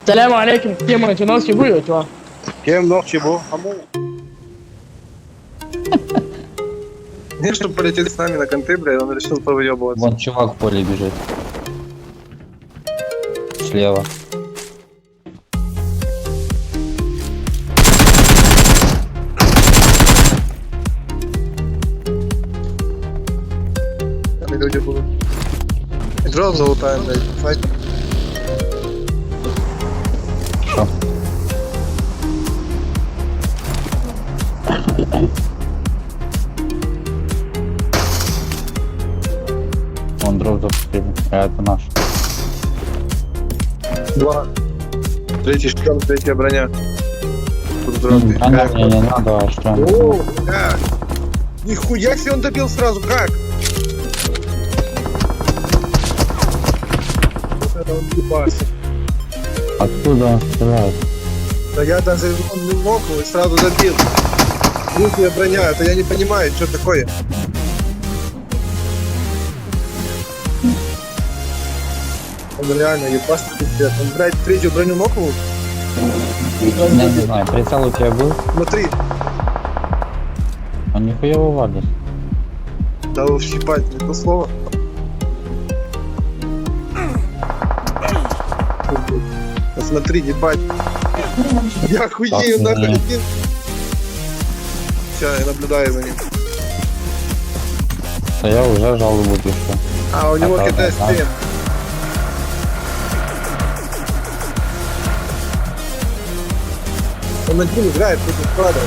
السلام عليكم كيف انت ناسي بوي تو Кем ночи был? Не, чтобы полететь с нами на конты, блядь, он решил повыебываться. Вон чувак в поле бежит. Слева. Там люди будут. Дрон залутаем, блядь, файт. Что? Он дроп запустили. А это наш. Два. Третий шлем, третья броня. Тут дрон. Броня мне не надо, а что? О, как? Нихуя себе он добил сразу, как? Вот это он ебался. Откуда он стреляет? Да я даже он не нокнул и сразу добил. Третья броня, это я не понимаю, что такое. Он реально ебастый пиздец. Он, блядь, третью броню нокнул. Я не знаю, прицел у тебя был? Смотри. Он нихуя вывалит. Да уж ебать, не то слово. Посмотри, ебать. Я хуею, Так, нахуй. не. Сейчас я наблюдаю за ним. Да я уже жалобу пишу. А, у него да, КТ да. стрим. Он один играет против склада.